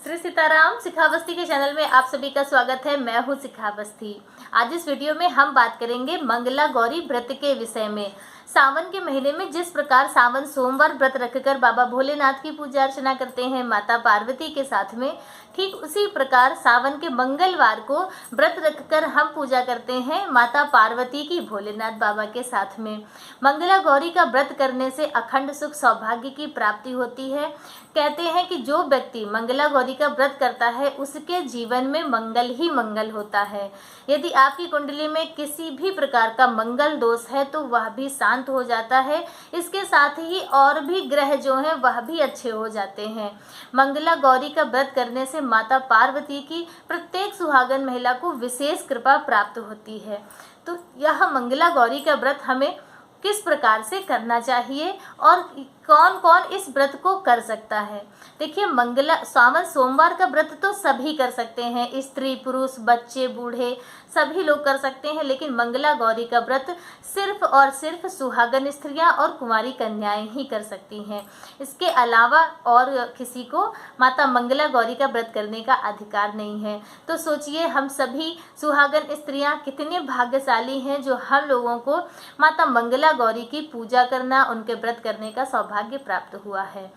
श्री सीताराम शिखावस्थी के चैनल में आप सभी का स्वागत है। मैं हूं शिखावस्थी। आज इस वीडियो में हम बात करेंगे मंगला गौरी व्रत के विषय में। सावन के महीने में जिस प्रकार सावन सोमवार व्रत रखकर बाबा भोलेनाथ की पूजा अर्चना करते हैं माता पार्वती के साथ में, ठीक उसी प्रकार सावन के मंगलवार को व्रत रखकर हम पूजा करते हैं माता पार्वती की भोलेनाथ बाबा के साथ में। मंगला गौरी का व्रत करने से अखंड सुख सौभाग्य की प्राप्ति होती है। कहते हैं कि जो व्यक्ति मंगला गौरी का व्रत करता है उसके जीवन में मंगल ही मंगल होता है। यदि आपकी कुंडली में किसी भी प्रकार का मंगल दोष है तो वह भी शांत हो जाता है। इसके साथ ही और भी ग्रह जो हैं वह भी अच्छे हो जाते हैं। मंगला गौरी का व्रत करने से माता पार्वती की प्रत्येक सुहागन महिला को विशेष कृपा प्राप्त होती है। तो यह मंगला गौरी का व्रत हमें किस प्रकार से करना चाहिए और कौन कौन इस व्रत को कर सकता है। देखिए, मंगला सावन सोमवार का व्रत तो सभी कर सकते हैं, स्त्री पुरुष बच्चे बूढ़े सभी लोग कर सकते हैं, लेकिन मंगला गौरी का व्रत सिर्फ और सिर्फ सुहागन स्त्रियां और कुंवारी कन्याएं ही कर सकती हैं। इसके अलावा और किसी को माता मंगला गौरी का व्रत करने का अधिकार नहीं है। तो सोचिए, हम सभी सुहागन स्त्रियां कितने भाग्यशाली हैं जो हम लोगों को माता मंगला गौरी की पूजा करना, उनके व्रत करने का सौभाग्य प्राप्त हुआ है।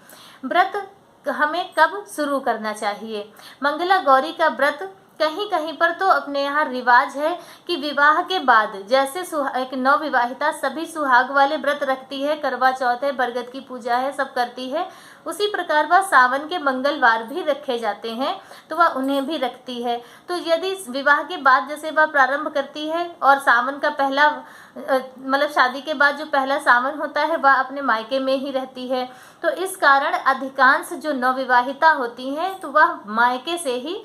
व्रत हमें कब शुरू करना चाहिए? मंगला गौरी का व्रत कहीं कहीं पर तो अपने यहाँ रिवाज है कि विवाह के बाद, जैसे एक नवविवाहिता सभी सुहाग वाले व्रत रखती है, करवा चौथ है, बरगद की पूजा है, सब करती है, उसी प्रकार वह सावन के मंगलवार भी रखे जाते हैं तो वह उन्हें भी रखती है। तो यदि विवाह के बाद जैसे वह प्रारंभ करती है और सावन का पहला मतलब शादी के बाद जो पहला सावन होता है वह अपने मायके में ही रहती है, तो इस कारण अधिकांश जो नवविवाहिता होती हैं तो वह मायके से ही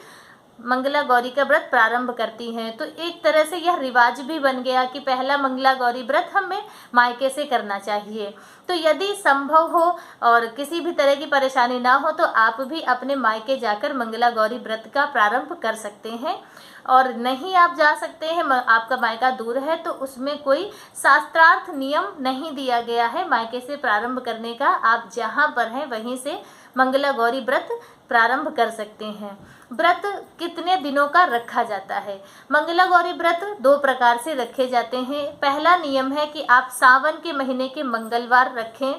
मंगला गौरी का व्रत प्रारंभ करती हैं। तो एक तरह से यह रिवाज भी बन गया कि पहला मंगला गौरी व्रत हमें मायके से करना चाहिए। तो यदि संभव हो और किसी भी तरह की परेशानी ना हो तो आप भी अपने मायके जाकर मंगला गौरी व्रत का प्रारंभ कर सकते हैं। और नहीं आप जा सकते हैं, आपका मायका दूर है, तो उसमें कोई शास्त्रार्थ नियम नहीं दिया गया है मायके से प्रारंभ करने का। आप जहाँ पर हैं वहीं से मंगला गौरी व्रत प्रारंभ कर सकते हैं। व्रत कितने दिनों का रखा जाता है? मंगला गौरी व्रत दो प्रकार से रखे जाते हैं। पहला नियम है कि आप सावन के महीने के मंगलवार रखें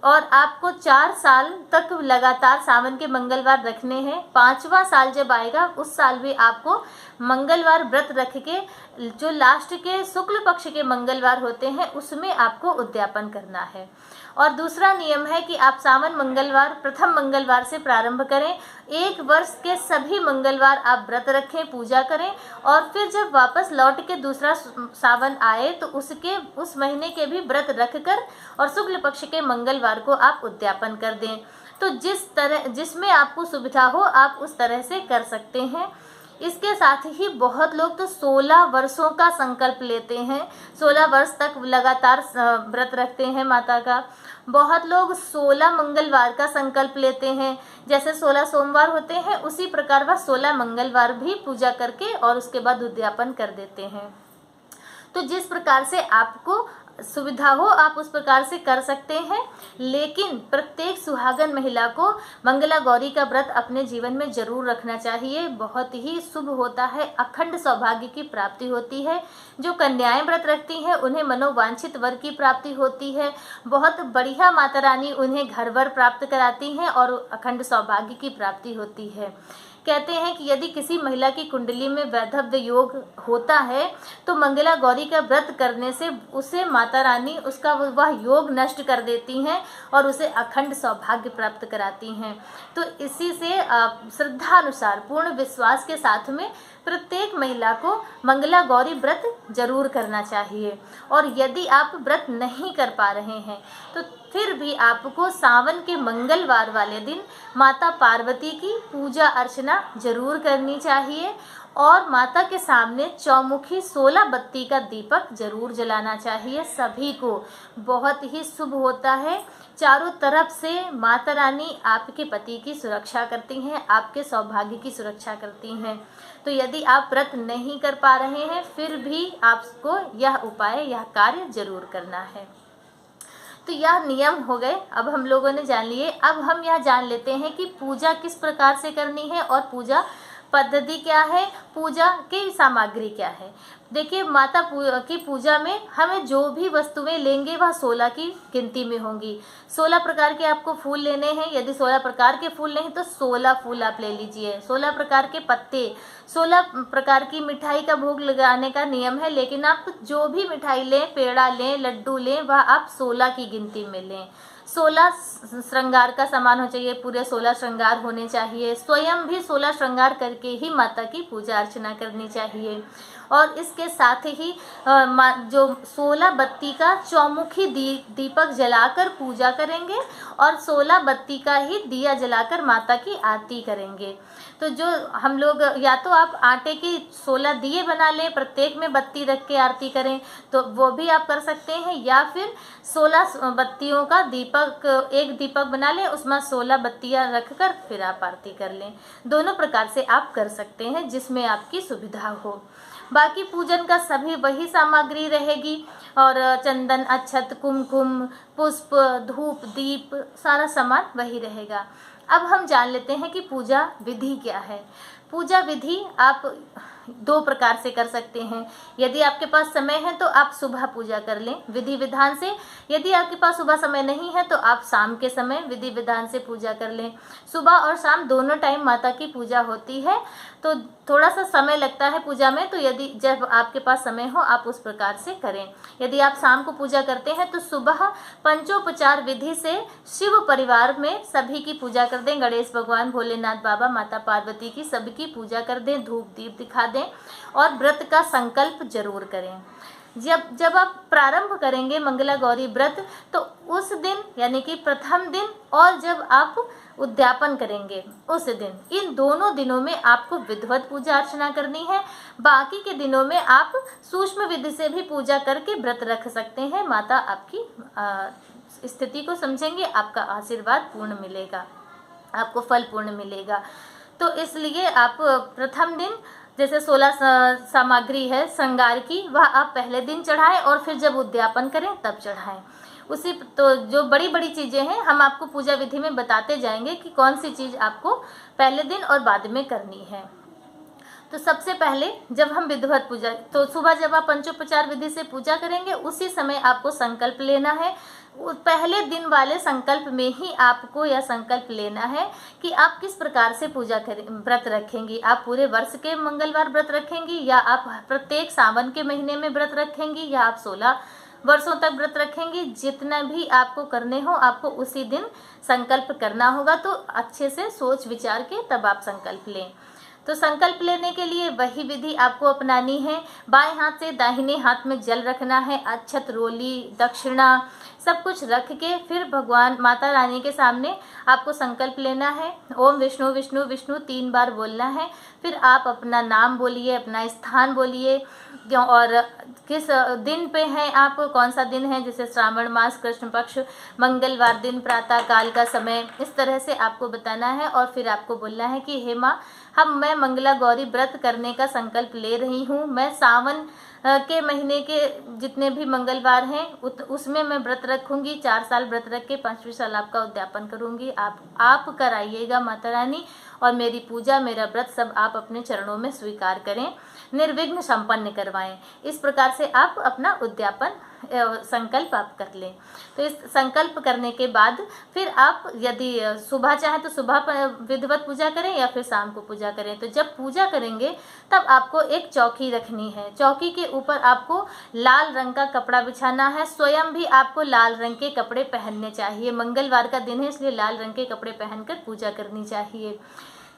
और आपको 4 साल तक लगातार सावन के मंगलवार रखने हैं। 5वां साल जब आएगा उस साल भी आपको मंगलवार व्रत रख के जो लास्ट के शुक्ल पक्ष के मंगलवार होते हैं उसमें आपको उद्यापन करना है। और दूसरा नियम है कि आप सावन मंगलवार प्रथम मंगलवार से प्रारंभ करें, 1 वर्ष के सभी मंगलवार आप व्रत रखें, पूजा करें और फिर जब वापस लौट के दूसरा सावन आए तो उस महीने के भी व्रत रखकर और शुक्ल पक्ष के मंगलवार को आप उद्यापन कर दें। तो जिसमें आपको सुविधा हो आप उस तरह से कर सकते हैं। इसके साथ ही बहुत लोग तो 16 वर्षों का संकल्प लेते हैं, 16 वर्ष तक लगातार व्रत रखते हैं माता का। बहुत लोग 16 मंगलवार का संकल्प लेते हैं, जैसे 16 सोमवार होते हैं उसी प्रकार वह 16 मंगलवार भी पूजा करके और उसके बाद उद्यापन कर देते हैं। तो जिस प्रकार से आपको सुविधा हो आप उस प्रकार से कर सकते हैं, लेकिन प्रत्येक सुहागन महिला को मंगला गौरी का व्रत अपने जीवन में जरूर रखना चाहिए। बहुत ही शुभ होता है, अखंड सौभाग्य की प्राप्ति होती है। जो कन्याएं व्रत रखती हैं उन्हें मनोवांछित वर की प्राप्ति होती है। बहुत बढ़िया माता रानी उन्हें घर वर प्राप्त कराती हैं और अखंड सौभाग्य की प्राप्ति होती है। कहते हैं कि यदि किसी महिला की कुंडली में वैधव्य योग होता है तो मंगला गौरी का व्रत करने से उसे माता रानी उसका वह योग नष्ट कर देती हैं और उसे अखंड सौभाग्य प्राप्त कराती हैं। तो इसी से श्रद्धा अनुसार पूर्ण विश्वास के साथ में प्रत्येक महिला को मंगला गौरी व्रत जरूर करना चाहिए। और यदि आप व्रत नहीं कर पा रहे हैं तो फिर भी आपको सावन के मंगलवार वाले दिन माता पार्वती की पूजा अर्चना जरूर करनी चाहिए और माता के सामने चौमुखी 16 बत्ती का दीपक जरूर जलाना चाहिए। सभी को बहुत ही शुभ होता है। चारों तरफ से माता रानी आपके पति की सुरक्षा करती हैं, आपके सौभाग्य की सुरक्षा करती हैं। तो यदि आप व्रत नहीं कर पा रहे हैं फिर भी आपको यह उपाय, यह कार्य जरूर करना है। तो यह नियम हो गए, अब हम लोगों ने जान लिए। अब हम यह जान लेते हैं कि पूजा किस प्रकार से करनी है और पूजा पद्धति क्या है, पूजा की सामग्री क्या है। देखिए, माता की पूजा में हमें जो भी वस्तुएं लेंगे वह 16 की गिनती में होंगी। 16 प्रकार के आपको फूल लेने हैं। यदि 16 प्रकार के फूल नहीं तो 16 फूल आप ले लीजिए, 16 प्रकार के पत्ते, 16 प्रकार की मिठाई का भोग लगाने का नियम है। लेकिन आप जो भी मिठाई लें, पेड़ा लें, लड्डू लें, वह आप 16 की गिनती में लें। 16 श्रृंगार का सामान हो चाहिए, पूरे 16 श्रृंगार होने चाहिए। स्वयं भी 16 श्रृंगार करके ही माता की पूजा अर्चना करनी चाहिए। और इसके साथ ही जो 16 बत्ती का चौमुखी दीपक जलाकर पूजा करेंगे और 16 बत्ती का ही दिया जलाकर माता की आरती करेंगे। तो जो हम लोग, या तो आप आटे की 16 दिए बना लें, प्रत्येक में बत्ती रख के आरती करें, तो वो भी आप कर सकते हैं। या फिर 16 बत्तियों का दीपक, एक दीपक बना लें, उसमें 16 बत्तियां रखकर फिर आप आरती कर लें। दोनों प्रकार से आप कर सकते हैं, जिसमें आपकी सुविधा हो। बाकी पूजन का सभी वही सामग्री रहेगी, और चंदन, अक्षत, कुमकुम, पुष्प, धूप, दीप, सारा सामान वही रहेगा। अब हम जान लेते हैं कि पूजा विधि क्या है। पूजा विधि आप 2 प्रकार से कर सकते हैं। यदि आपके पास समय है तो आप सुबह पूजा कर लें विधि विधान से। यदि आपके पास सुबह समय नहीं है तो आप शाम के समय विधि विधान से पूजा कर लें। सुबह और शाम दोनों टाइम माता की पूजा होती है, तो थोड़ा सा समय लगता है पूजा में, तो यदि जब आपके पास समय हो आप उस प्रकार से करें। यदि आप शाम को पूजा करते हैं तो सुबह पंचोपचार विधि से शिव परिवार में सभी की पूजा कर दें। गणेश भगवान, भोलेनाथ बाबा, माता पार्वती की सबकी पूजा कर दें, धूप दीप दिखा दें और व्रत का संकल्प जरूर करें। जब आप प्रारंभ करेंगे मंगला गौरी व्रत, तो उस दिन यानी कि प्रथम दिन और जब आप उद्यापन करेंगे उस दिन, इन दोनों दिनों में आपको विधिवत पूजा अर्चना करनी है। बाकी के दिनों में आप सूक्ष्म विधि से भी पूजा करके व्रत रख सकते हैं। माता आपकी स्थिति को समझेंगे, आपका आशीर्वाद पूर्ण मिलेगा, आपको फल पूर्ण मिलेगा। तो इसलिए आप प्रथम दिन जैसे 16 सामग्री है श्रृंगार की, वह आप पहले दिन चढ़ाएं और फिर जब उद्यापन करें तब चढ़ाएं। उसी तो जो बड़ी बड़ी चीज़ें हैं हम आपको पूजा विधि में बताते जाएंगे कि कौन सी चीज़ आपको पहले दिन और बाद में करनी है। तो सबसे पहले जब हम विधिवत पूजा, तो सुबह जब आप पंचोपचार विधि से पूजा करेंगे उसी समय आपको संकल्प लेना है। पहले दिन वाले संकल्प में ही आपको यह संकल्प लेना है कि आप किस प्रकार से पूजा करें, व्रत रखेंगी। आप पूरे वर्ष के मंगलवार व्रत रखेंगी, या आप प्रत्येक सावन के महीने में व्रत रखेंगी, या आप 16 वर्षों तक व्रत रखेंगी। जितना भी आपको करने हो आपको उसी दिन संकल्प करना होगा। तो अच्छे से सोच विचार के तब आप संकल्प लें। तो संकल्प लेने के लिए वही विधि आपको अपनानी है। बाएं हाथ से दाहिने हाथ में जल रखना है, अक्षत, रोली, दक्षिणा सब कुछ रख के फिर भगवान माता रानी के सामने आपको संकल्प लेना है। ओम विष्णु विष्णु विष्णु 3 बार बोलना है। फिर आप अपना नाम बोलिए, अपना स्थान बोलिए, और किस दिन पे हैं आप, कौन सा दिन है, जैसे श्रावण मास, कृष्ण पक्ष, मंगलवार दिन, प्रातः काल का समय, इस तरह से आपको बताना है। और फिर आपको बोलना है कि हे माँ, मैं मंगला गौरी व्रत करने का संकल्प ले रही हूँ। मैं सावन के महीने के जितने भी मंगलवार हैं उसमें मैं व्रत रखूँगी। 4 साल व्रत रख के 5वें साल आपका उद्यापन करूँगी। आप कराइएगा माता रानी, और मेरी पूजा, मेरा व्रत सब आप अपने चरणों में स्वीकार करें, निर्विघ्न संपन्न करवाएं। इस प्रकार से आप अपना उद्यापन संकल्प आप कर लें। तो इस संकल्प करने के बाद फिर आप यदि सुबह चाहें तो सुबह विधिवत पूजा करें या फिर शाम को पूजा करें। तो जब पूजा करेंगे तब आपको एक चौकी रखनी है। चौकी के ऊपर आपको लाल रंग का कपड़ा बिछाना है। स्वयं भी आपको लाल रंग के कपड़े पहनने चाहिए। मंगलवार का दिन है इसलिए लाल रंग के कपड़े पहनकर पूजा करनी चाहिए।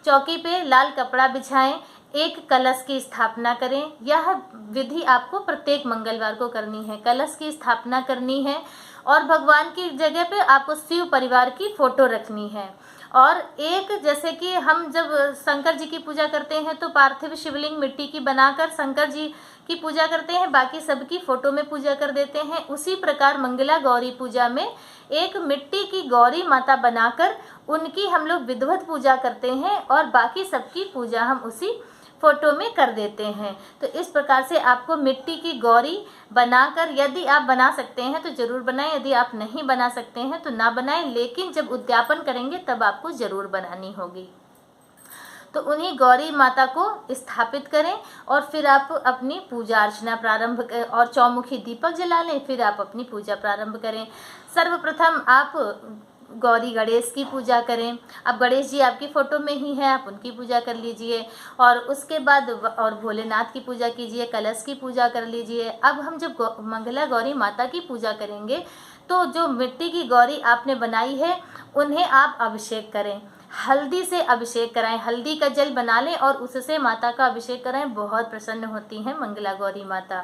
चौकी पे लाल कपड़ा बिछाएं, एक कलश की स्थापना करें। यह विधि आपको प्रत्येक मंगलवार को करनी है। कलश की स्थापना करनी है और भगवान की जगह पे आपको शिव परिवार की फोटो रखनी है। और एक, जैसे कि हम जब शंकर जी की पूजा करते हैं तो पार्थिव शिवलिंग मिट्टी की बनाकर शंकर जी की पूजा करते हैं, बाकी सबकी फोटो में पूजा कर देते हैं। उसी प्रकार मंगला गौरी पूजा में एक मिट्टी की गौरी माता बनाकर उनकी हम लोग विधिवत पूजा करते हैं और बाकी सबकी पूजा हम उसी फोटो में कर देते हैं। तो इस प्रकार से आपको मिट्टी की गौरी बनाकर, यदि आप बना सकते हैं तो ज़रूर बनाएं, यदि आप नहीं बना सकते हैं तो ना बनाएं, लेकिन जब उद्यापन करेंगे तब आपको ज़रूर बनानी होगी। तो उन्हीं गौरी माता को स्थापित करें और फिर आप अपनी पूजा अर्चना प्रारंभ करें और चौमुखी दीपक जला लें, फिर आप अपनी पूजा प्रारंभ करें। सर्वप्रथम आप गौरी गणेश की पूजा करें। अब गणेश जी आपकी फ़ोटो में ही हैं, आप उनकी पूजा कर लीजिए और उसके बाद और भोलेनाथ की पूजा कीजिए, कलश की पूजा कर लीजिए। अब हम जब मंगला गौरी माता की पूजा करेंगे तो जो मिट्टी की गौरी आपने बनाई है उन्हें आप अभिषेक करें, हल्दी से अभिषेक कराएं, हल्दी का जल बना लें और उससे माता का अभिषेक कराएं। बहुत प्रसन्न होती हैं मंगला गौरी माता।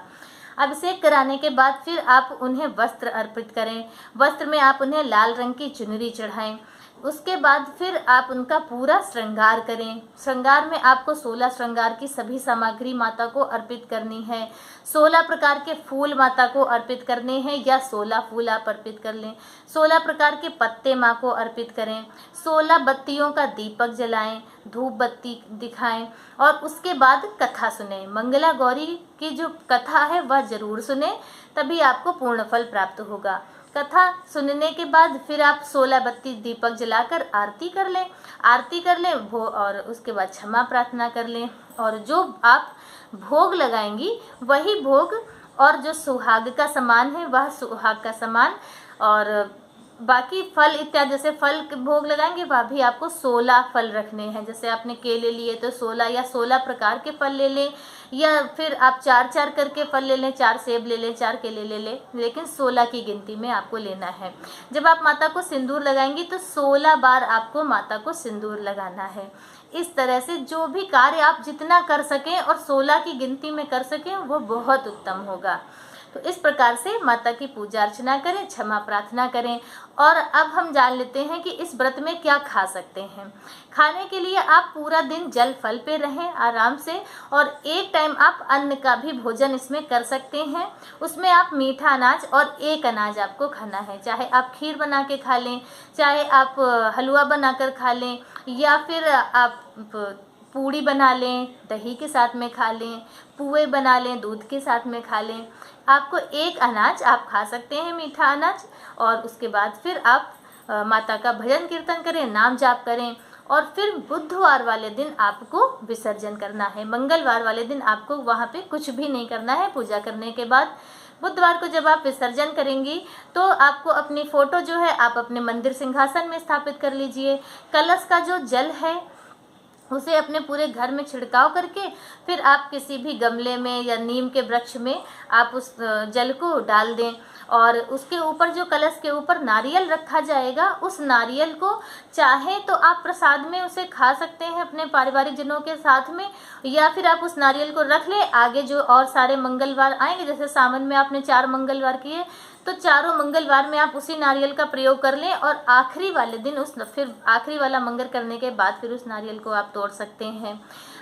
अभिषेक कराने के बाद फिर आप उन्हें वस्त्र अर्पित करें, वस्त्र में आप उन्हें लाल रंग की चुनरी चढ़ाएं। उसके बाद फिर आप उनका पूरा श्रृंगार करें। श्रृंगार में आपको 16 श्रृंगार की सभी सामग्री माता को अर्पित करनी है। 16 प्रकार के फूल माता को अर्पित करने हैं या 16 फूल आप अर्पित कर लें। 16 प्रकार के पत्ते माँ को अर्पित करें। 16 बत्तियों का दीपक जलाएं, धूप बत्ती दिखाएं और उसके बाद कथा सुने। मंगला गौरी की जो कथा है वह जरूर सुने, तभी आपको पूर्ण फल प्राप्त होगा। कथा सुनने के बाद फिर आप 16 बत्ती दीपक जलाकर आरती कर लें, आरती कर लें और उसके बाद क्षमा प्रार्थना कर लें और जो आप भोग लगाएंगी वही भोग और जो सुहाग का सामान है वह सुहाग का सामान और बाकी फल इत्यादि, जैसे फल भोग लगाएंगे वह भी आपको 16 फल रखने हैं। जैसे आपने केले लिए तो 16 या 16 प्रकार के फल ले लें या फिर आप 4-4 करके फल ले लें, 4 सेब ले लें, 4 केले ले लें, लेकिन 16 की गिनती में आपको लेना है। जब आप माता को सिंदूर लगाएंगी तो 16 बार आपको माता को सिंदूर लगाना है। इस तरह से जो भी कार्य आप जितना कर सकें और 16 की गिनती में कर सकें वो बहुत उत्तम होगा। तो इस प्रकार से माता की पूजा अर्चना करें, क्षमा प्रार्थना करें। और अब हम जान लेते हैं कि इस व्रत में क्या खा सकते हैं। खाने के लिए आप पूरा दिन जल फल पे रहें आराम से और एक टाइम आप अन्न का भी भोजन इसमें कर सकते हैं। उसमें आप मीठा अनाज और एक अनाज आपको खाना है, चाहे आप खीर बना के खा लें, चाहे आप हलवा बनाकर खा लें या फिर आप पूड़ी बना लें, दही के साथ में खा लें, पुए बना लें, दूध के साथ में खा लें। आपको एक अनाज आप खा सकते हैं, मीठा अनाज, और उसके बाद फिर आप माता का भजन कीर्तन करें, नाम जाप करें और फिर बुधवार वाले दिन आपको विसर्जन करना है। मंगलवार वाले दिन आपको वहाँ पे कुछ भी नहीं करना है पूजा करने के बाद। बुधवार को जब आप विसर्जन करेंगी तो आपको अपनी फ़ोटो जो है आप अपने मंदिर सिंहासन में स्थापित कर लीजिए। कलश का जो जल है उसे अपने पूरे घर में छिड़काव करके फिर आप किसी भी गमले में या नीम के वृक्ष में आप उस जल को डाल दें और उसके ऊपर जो कलश के ऊपर नारियल रखा जाएगा उस नारियल को चाहे तो आप प्रसाद में उसे खा सकते हैं अपने पारिवारिक जनों के साथ में, या फिर आप उस नारियल को रख लें। आगे जो और सारे मंगलवार आएंगे, जैसे सावन में आपने 4 मंगलवार किए तो चारों मंगलवार में आप उसी नारियल का प्रयोग कर लें और आखिरी वाले दिन फिर आखिरी वाला मंगल करने के बाद फिर उस नारियल को आप तोड़ सकते हैं।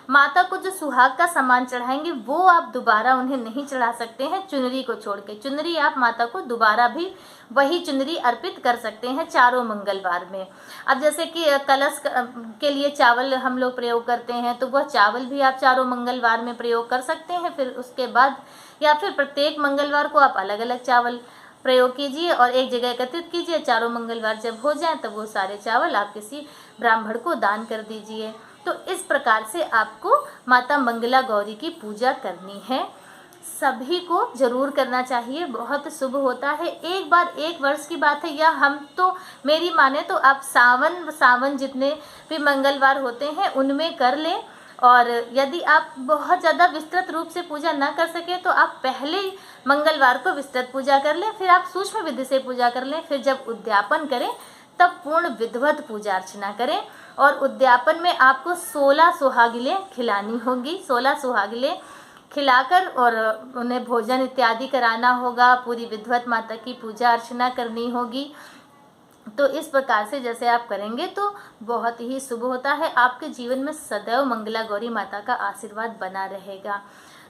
माता को जो सुहाग का सामान चढ़ाएंगे वो आप दोबारा उन्हें नहीं चढ़ा सकते हैं, चुनरी को छोड़ के। चुनरी आप माता को दोबारा भी वही चुनरी अर्पित कर सकते हैं चारों मंगलवार में। अब जैसे कि कलश के लिए चावल हम लोग प्रयोग करते हैं तो वह चावल भी आप चारों मंगलवार में प्रयोग कर सकते हैं। फिर उसके बाद या फिर प्रत्येक मंगलवार को आप अलग अलग चावल प्रयोग कीजिए और एक जगह एकत्रित कीजिए। चारों मंगलवार जब हो जाएं तब वो सारे चावल आप किसी ब्राह्मण को दान कर दीजिए। तो इस प्रकार से आपको माता मंगला गौरी की पूजा करनी है। सभी को जरूर करना चाहिए, बहुत शुभ होता है। एक बार 1 वर्ष की बात है, या हम तो मेरी माने तो आप सावन जितने भी मंगलवार होते हैं उनमें कर लें। और यदि आप बहुत ज़्यादा विस्तृत रूप से पूजा ना कर सके तो आप पहले मंगलवार को विस्तृत पूजा कर लें, फिर आप सूक्ष्म विधि से पूजा कर लें, फिर जब उद्यापन करें तब पूर्ण विधिवत पूजा अर्चना करें। और उद्यापन में आपको 16 सुहागिलें खिलानी होगी। 16 सुहागिलें खिलाकर और उन्हें भोजन इत्यादि कराना होगा, पूरी विधिवत माता की पूजा अर्चना करनी होगी। तो इस प्रकार से जैसे आप करेंगे तो बहुत ही शुभ होता है। आपके जीवन में सदैव मंगला गौरी माता का आशीर्वाद बना रहेगा।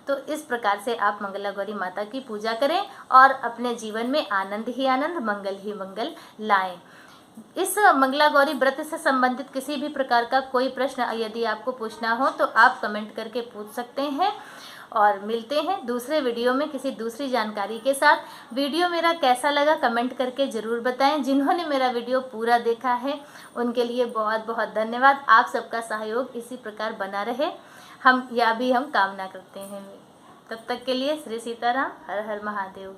तो इस प्रकार से आप मंगला गौरी माता की पूजा करें और अपने जीवन में आनंद ही आनंद, मंगल ही मंगल लाएं। इस मंगला गौरी व्रत से संबंधित किसी भी प्रकार का कोई प्रश्न यदि आपको पूछना हो तो आप कमेंट करके पूछ सकते हैं। और मिलते हैं दूसरे वीडियो में किसी दूसरी जानकारी के साथ। वीडियो मेरा कैसा लगा कमेंट करके ज़रूर बताएं। जिन्होंने मेरा वीडियो पूरा देखा है उनके लिए बहुत बहुत धन्यवाद। आप सबका सहयोग इसी प्रकार बना रहे, हम कामना करते हैं। तब तक के लिए श्री सीताराम, हर हर महादेव।